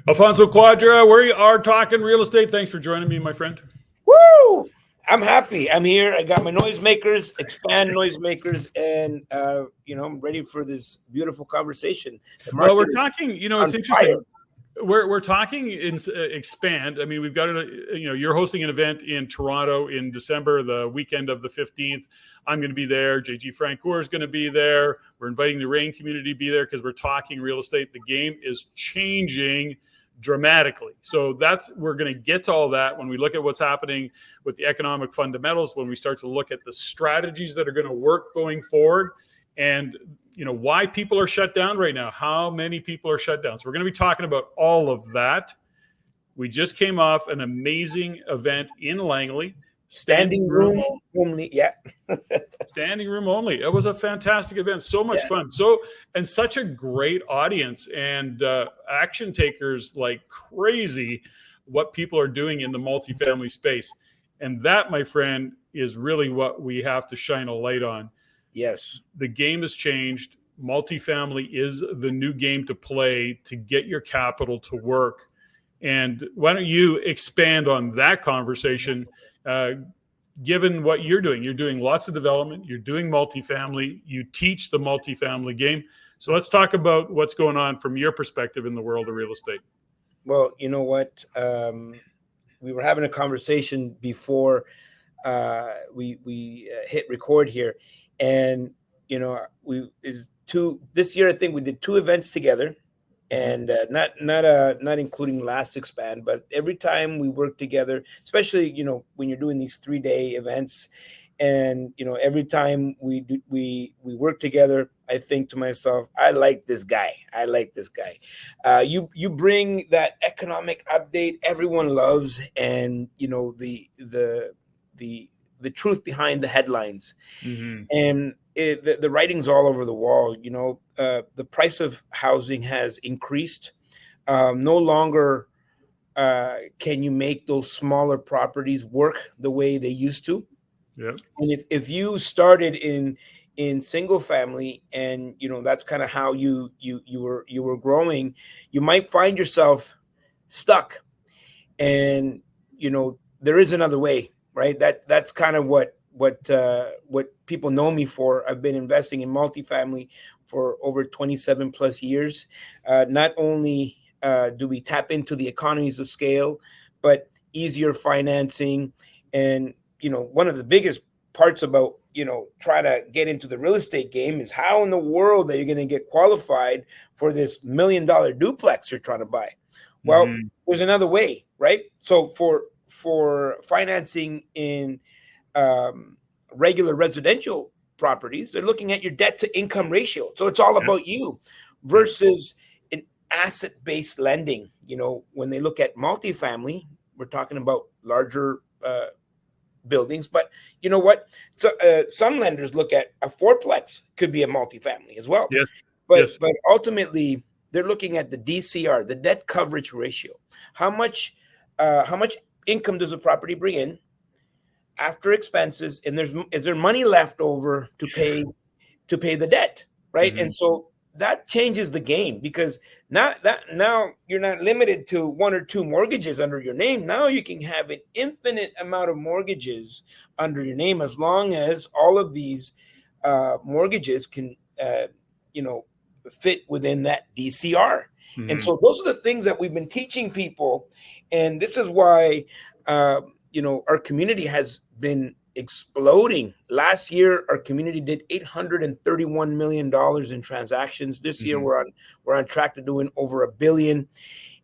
Alfonso Quadra, we are talking real estate. Thanks for joining me, my friend. Woo! I'm happy. I'm here. I got my noisemakers, expand noisemakers, and I'm ready for this beautiful conversation. Well, we're talking. It's interesting. Fire. We're talking in expand. I mean, we've got you're hosting an event in Toronto in December, the weekend of the 15th. I'm going to be there. JG Francoeur is going to be there. We're inviting the REIN community to be there because we're talking real estate. The game is changing dramatically. So we're going to get to all that when we look at what's happening with the economic fundamentals, when we start to look at the strategies that are going to work going forward, and why people are shut down right now, how many people are shut down. So we're going to be talking about all of that. We just came off an amazing event in Langley. Standing room only. Yeah. Standing room only. It was a fantastic event. So much fun. And such a great audience, and action takers like crazy what people are doing in the multifamily space. And that, my friend, is really what we have to shine a light on. Yes. The game has changed. Multifamily is the new game to play to get your capital to work. And why don't you expand on that conversation, given what you're doing? You're doing lots of development. You're doing multifamily. You teach the multifamily game. So let's talk about what's going on from your perspective in the world of real estate. Well, you know what? We were having a conversation before we hit record here. And, this year, I think we did 2 events together, and not including last expand, but every time we work together, especially, when you're doing these 3-day events, and, every time we work together, I think to myself, I like this guy. You bring that economic update everyone loves, and, the truth behind the headlines. Mm-hmm. And the writing's all over the wall. The price of housing has increased. No longer can you make those smaller properties work the way they used to. Yeah. And if you started in single family, and that's kind of how you were growing, you might find yourself stuck. And there is another way. Right. That's kind of what people know me for. I've been investing in multifamily for over 27 plus years. Not only do we tap into the economies of scale, but easier financing. And, one of the biggest parts about, try to get into the real estate game is how in the world are you going to get qualified for this $1 million duplex you're trying to buy? Well, there's another way. Right. So for financing in regular residential properties, they're looking at your debt to income ratio. So it's all about you versus an asset-based lending. When they look at multifamily, we're talking about larger buildings. But you know what? So some lenders look at a fourplex could be a multifamily as well. Yes. But ultimately, they're looking at the DCR, the debt coverage ratio. How much income does a property bring in after expenses, and is there money left over to pay the debt, right? Mm-hmm. And so that changes the game, because now you're not limited to 1 or 2 mortgages under your name. Now you can have an infinite amount of mortgages under your name, as long as all of these mortgages can fit within that DCR. Mm-hmm. And so those are the things that we've been teaching people. And this is why, our community has been exploding. Last year, our community did $831 million in transactions. This year, we're on track to doing over $1 billion.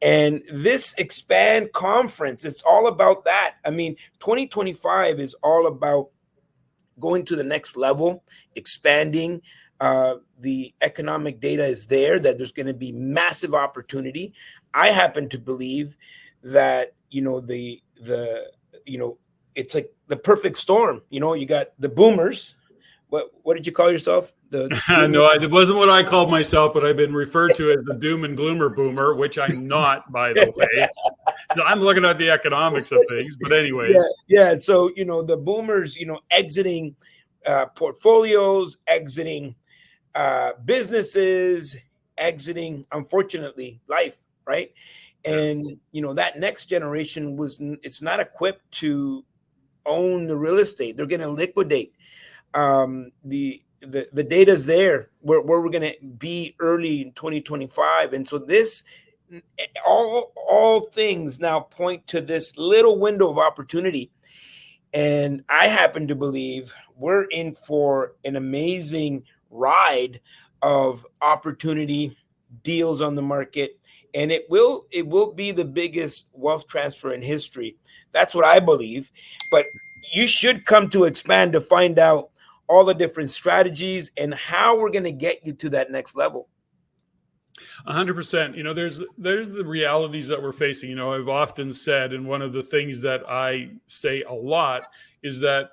And this expand conference, it's all about that. I mean, 2025 is all about going to the next level, expanding. The economic data is there, that there's going to be massive opportunity. I happen to believe that, it's like the perfect storm. You got the boomers. What did you call yourself? No, it wasn't what I called myself, but I've been referred to as the doom and gloomer boomer, which I'm not, by the way. So I'm looking at the economics of things, but anyways. Yeah. So, the boomers, exiting portfolios, exiting businesses, exiting, unfortunately, life. right? And that next generation it's not equipped to own the real estate. They're going to liquidate. The data's there where we're going to be early in 2025, and so this all things now point to this little window of opportunity. And I happen to believe we're in for an amazing ride of opportunity, deals on the market, and it will be the biggest wealth transfer in history. That's what I believe. But you should come to Expand to find out all the different strategies and how we're going to get you to that next level. 100%. There's the realities that we're facing. I've often said, and one of the things that I say a lot is that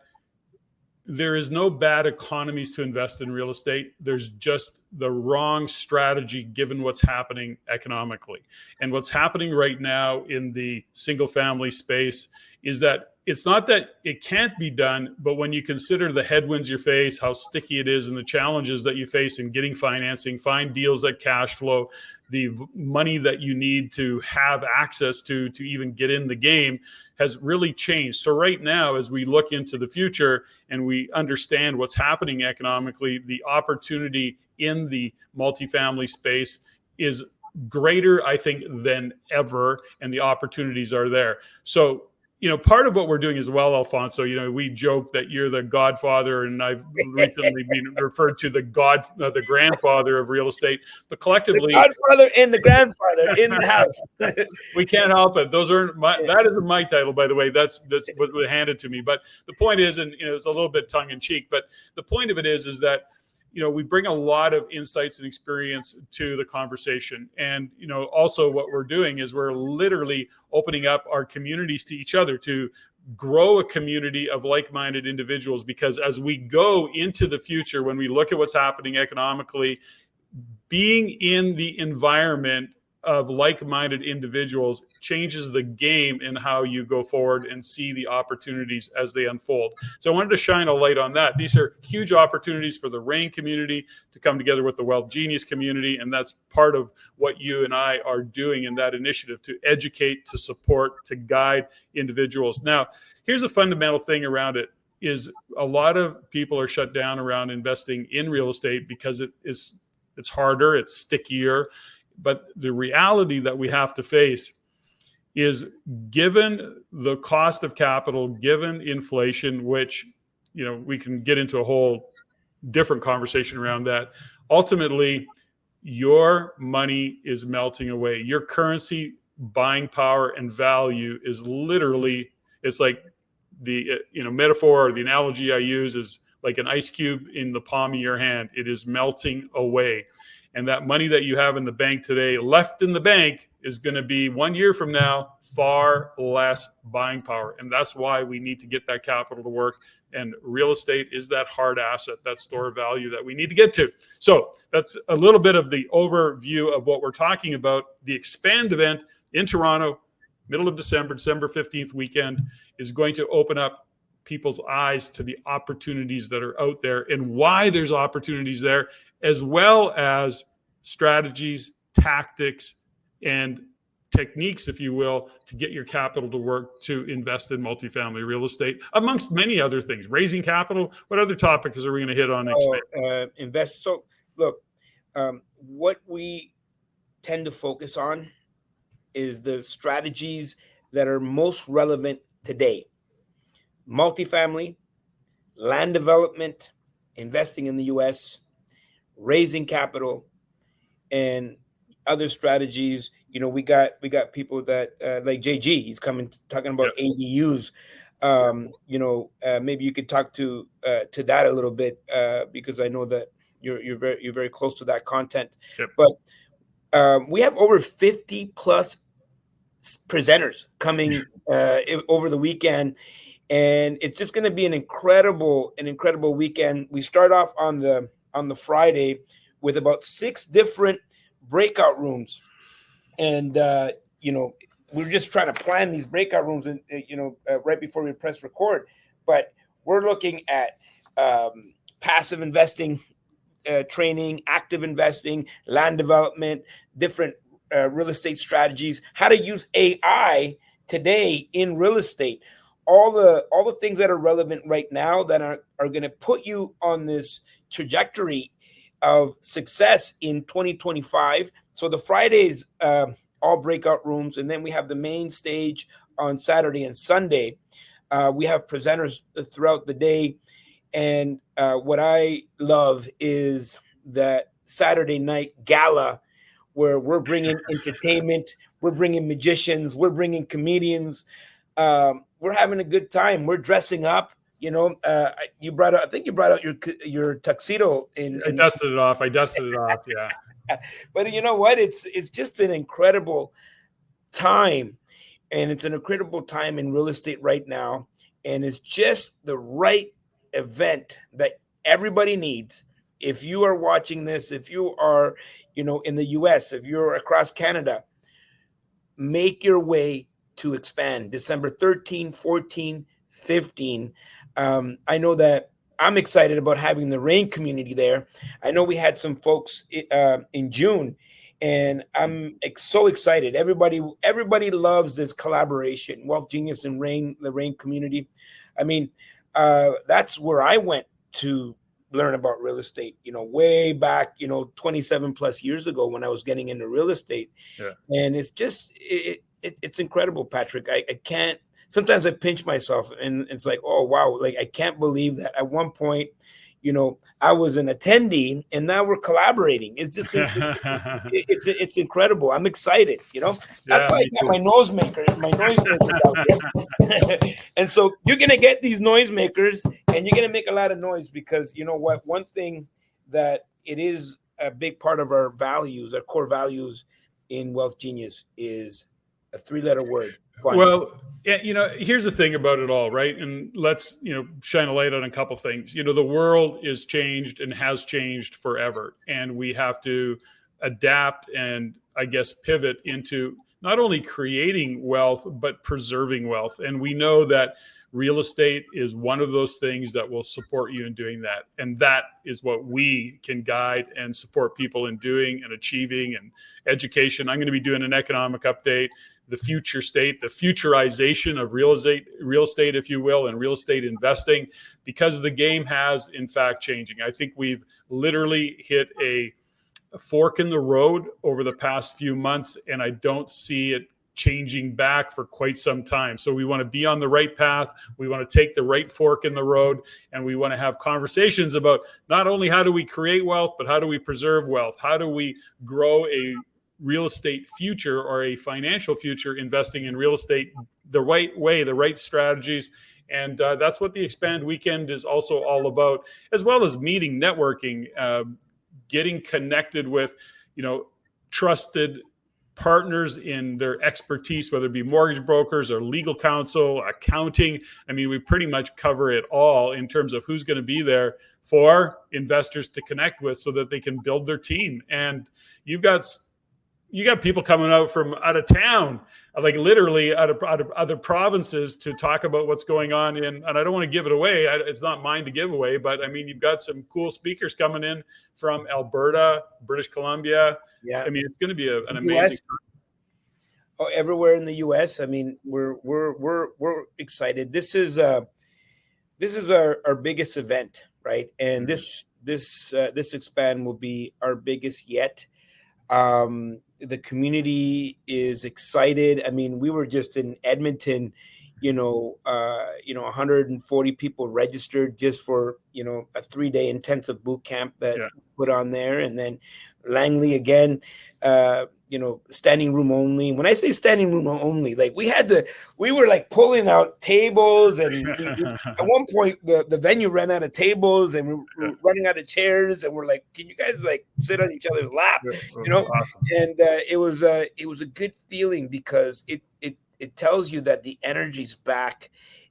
there is no bad economies to invest in real estate. There's just the wrong strategy given what's happening economically. And what's happening right now in the single family space is that it's not that it can't be done, but when you consider the headwinds you face, how sticky it is, and the challenges that you face in getting financing, find deals that cash flow, the money that you need to have access to even get in the game has really changed. So right now, as we look into the future and we understand what's happening economically, the opportunity in the multifamily space is greater, I think, than ever, and the opportunities are there. So part of what we're doing as well, Alfonso, we joke that you're the godfather, and I've recently been referred to the grandfather of real estate, but collectively, the godfather and the grandfather in the house. We can't help it. That isn't my title, by the way. That's what was handed to me. But the point is, and it's a little bit tongue in cheek, but the point of it is that we bring a lot of insights and experience to the conversation. And, also what we're doing is we're literally opening up our communities to each other to grow a community of like-minded individuals. Because as we go into the future, when we look at what's happening economically, being in the environment of like-minded individuals changes the game in how you go forward and see the opportunities as they unfold. So I wanted to shine a light on that. These are huge opportunities for the REIN community to come together with the Wealth Genius community, and that's part of what you and I are doing in that initiative, to educate, to support, to guide individuals. Now, here's a fundamental thing around it, is a lot of people are shut down around investing in real estate because it's harder, it's stickier. But the reality that we have to face is, given the cost of capital, given inflation, which, we can get into a whole different conversation around that, ultimately, your money is melting away. Your currency buying power and value is literally, it's like the metaphor or the analogy I use is like an ice cube in the palm of your hand. It is melting away. And that money that you have in the bank today, left in the bank, is going to be 1 year from now far less buying power. And that's why we need to get that capital to work. And real estate is that hard asset, that store of value that we need to get to. So that's a little bit of the overview of what we're talking about. The Expand event in Toronto, middle of December 15th weekend, is going to open up people's eyes to the opportunities that are out there and why there's opportunities there, as well as strategies, tactics, and techniques, if you will, to get your capital to work to invest in multifamily real estate, amongst many other things. Raising capital. What other topics are we going to hit on next? Invest. So, look, what we tend to focus on is the strategies that are most relevant today. Multifamily, land development, investing in the U.S., raising capital, and other strategies. We got people that like JG. He's coming talking about ADUs. Maybe you could talk to that a little bit because I know that you're very close to that content. Yep. But we have over 50 plus presenters coming over the weekend. And it's just going to be an incredible weekend. We start off on the Friday with about 6 different breakout rooms, and we're just trying to plan these breakout rooms, and right before we press record. But we're looking at passive investing training, active investing, land development, different real estate strategies, how to use AI today in real estate, all the things that are relevant right now that are going to put you on this trajectory of success in 2025. So the Fridays, all breakout rooms, and then we have the main stage on Saturday and Sunday. We have presenters throughout the day. And what I love is that Saturday night gala where we're bringing entertainment, we're bringing magicians, we're bringing comedians. We're having a good time. We're dressing up. You know, I think you brought out your tuxedo. I dusted it off. Yeah. But you know what? It's just an incredible time, and it's an incredible time in real estate right now. And it's just the right event that everybody needs. If you are watching this, if you are, in the US, if you're across Canada, make your way to expand December 13, 14, 15. I know that I'm excited about having the REIN community there. I know we had some folks in June, and I'm so excited. Everybody loves this collaboration, Wealth Genius and the REIN community. I mean, that's where I went to learn about real estate, way back, 27 plus years ago when I was getting into real estate. Yeah. And it's just, it's incredible, Patrick. I can't, sometimes I pinch myself and it's like, oh, wow. Like, I can't believe that at one point, I was an attendee and now we're collaborating. It's just, it's incredible. I'm excited, That's why I got my noisemakers out here. And so you're going to get these noisemakers and you're going to make a lot of noise because you know what? One thing that it is a big part of our values, our core values in Wealth Genius is a 3-letter word. Fun. Well, here's the thing about it all, right? And let's, shine a light on a couple things. The world is changed and has changed forever. And we have to adapt and, I guess, pivot into not only creating wealth, but preserving wealth. And we know that real estate is one of those things that will support you in doing that. And that is what we can guide and support people in doing and achieving, and education. I'm going to be doing an economic update, the future state, the futurization of real estate, if you will, and real estate investing, because the game has, in fact, changing. I think we've literally hit a fork in the road over the past few months, and I don't see it changing back for quite some time. So we want to be on the right path. We want to take the right fork in the road, and we want to have conversations about not only how do we create wealth, but how do we preserve wealth? How do we grow a real estate future or a financial future investing in real estate the right way, the right strategies. And that's what the Expand Weekend is also all about, as well as meeting, networking, getting connected with, trusted partners in their expertise, whether it be mortgage brokers or legal counsel, accounting. I mean, we pretty much cover it all in terms of who's going to be there for investors to connect with so that they can build their team. And you got people coming out from out of town, like literally out of other provinces to talk about what's going on and I don't want to give it away. It's not mine to give away, but I mean, you've got some cool speakers coming in from Alberta, British Columbia. Yeah. I mean, it's going to be an amazing. Everywhere in the US. I mean, we're excited. This is our biggest event, right? And this Expand will be our biggest yet. The community is excited. I mean, we were just in Edmonton, 140 people registered just for, a 3-day intensive boot camp that put on there. And then Langley again, standing room only. When I say standing room only, like we were like pulling out tables and at one point the venue ran out of tables and we were running out of chairs and we're like, can you guys like sit on each other's lap, Awesome. And it was a good feeling because it tells you that the energy's back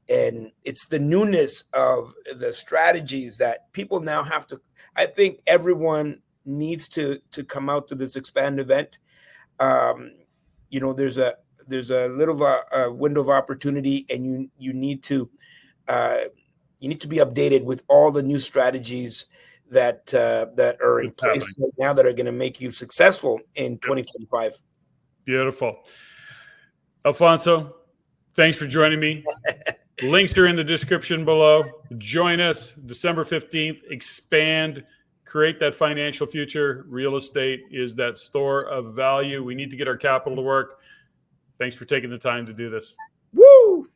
and it's the newness of the strategies that people now have to, I think everyone needs to come out to this Expand event. There's a little window of opportunity, and you need to be updated with all the new strategies that are in place right now that are going to make you successful in 2025. Beautiful. Alfonso, thanks for joining me. Links are in the description below. Join us December 15th. Expand, create that financial future. Real estate is that store of value. We need to get our capital to work. Thanks for taking the time to do this. Woo!